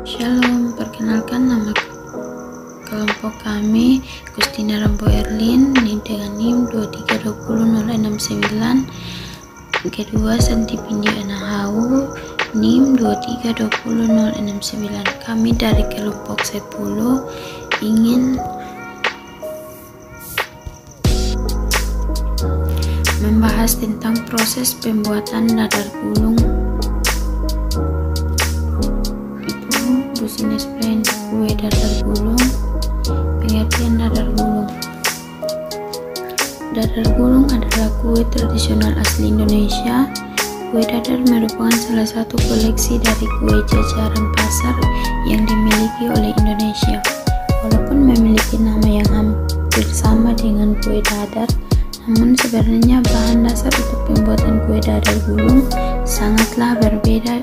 Shalom, perkenalkan nama kelompok kami Gustina Rambo Erlin dengan NIM 2320069. Kedua Santipindi Anahau NIM 2320069. Kami dari kelompok 10 ingin membahas tentang proses pembuatan dadar gulung. Business plan kue dadar gulung. Pengertian dadar gulung. Dadar gulung adalah kue tradisional asli Indonesia. Kue dadar merupakan salah satu koleksi dari kue jajaran pasar yang dimiliki oleh Indonesia. Walaupun memiliki nama yang hampir sama dengan kue dadar, namun sebenarnya bahan dasar untuk pembuatan kue dadar gulung sangatlah berbeda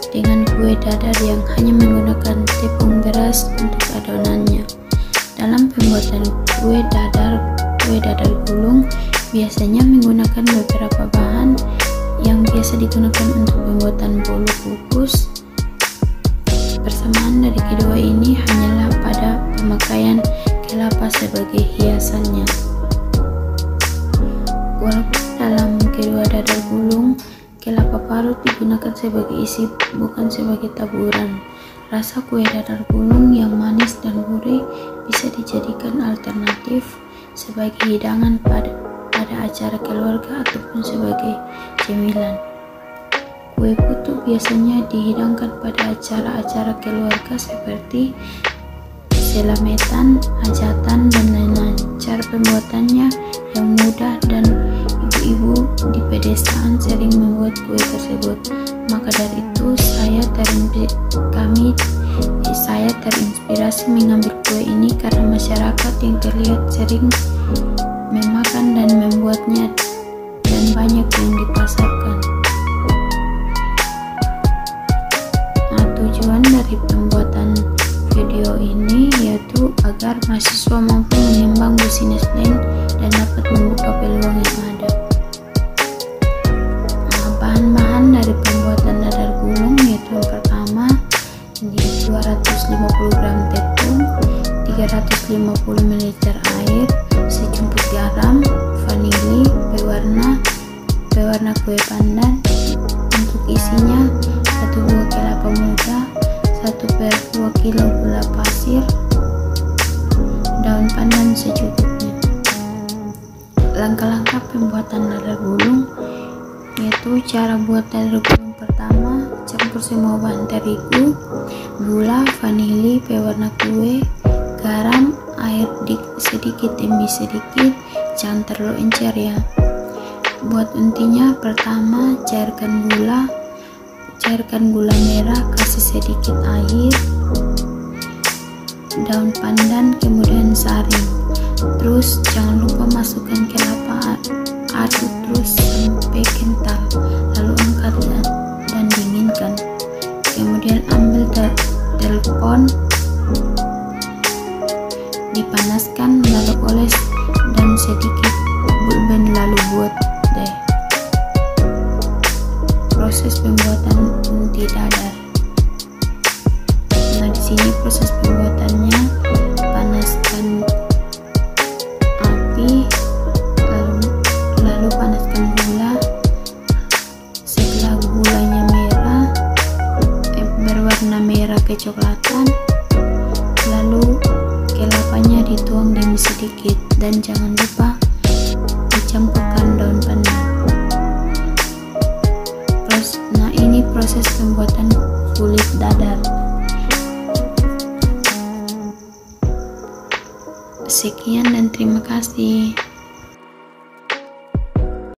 dengan kue dadar yang hanya menggunakan tepung beras untuk adonannya. Dalam pembuatan kue dadar gulung biasanya menggunakan beberapa bahan yang biasa digunakan untuk pembuatan bolu kukus. Persamaan dari kedua ini hanyalah pada pemakaian kelapa sebagai hiasannya. Walaupun dalam kedua dadar gulung kelapa parut digunakan sebagai isi, bukan sebagai taburan. Rasa kue dadar gulung yang manis dan gurih bisa dijadikan alternatif sebagai hidangan pada acara keluarga ataupun sebagai cemilan. Kue putu biasanya dihidangkan pada acara-acara keluarga seperti selamatan, hajatan, dan lain-lain. Cara pembuatannya yang mudah dan ibu-ibu di pedesaan sering membuat kue tersebut. Maka dari itu saya terinspirasi mengambil kue ini karena masyarakat yang terlihat sering memakan dan membuatnya dan banyak yang dipasarkan. Tujuan dari pembuatan video ini yaitu agar mahasiswa mampu menimbang business plan dan dapat membuka peluang yang ada. Bahan-bahan dari pembuatan dadar gulung yaitu yang pertama di 250 gram tepung, 350 ml air, sejumput garam, vanili, pewarna kue pandan. Untuk isinya 1 buah kelapa muda, 1/2 kilo gula pasir, daun pandan secukupnya. Langkah-langkah pembuatan dadar gulung yaitu cara buat dadar gulung. Pertama, campur semua bahan terigu, gula, vanili, pewarna kue, garam, air sedikit demi sedikit, jangan terlalu encer ya. Buat intinya, pertama cairkan gula merah, kasih sedikit air, daun pandan, kemudian saring. Terus jangan lupa masukkan kelapa, aduk terus sampai kental, lalu angkat dan dinginkan. Kemudian ambil telepon, dipanaskan, lalu oles dan sedikit bulben, lalu buat deh. Proses pembuatan unti dadar. Nah, di sini proses pembuatannya: panaskan api, lalu panaskan gula. Setelah gulanya berwarna merah kecoklatan, lalu kelapanya dituang demi sedikit dan jangan lupa dicampurkan daun pandan. Nah, ini proses pembuatan kulit dadar. Sekian dan terima kasih.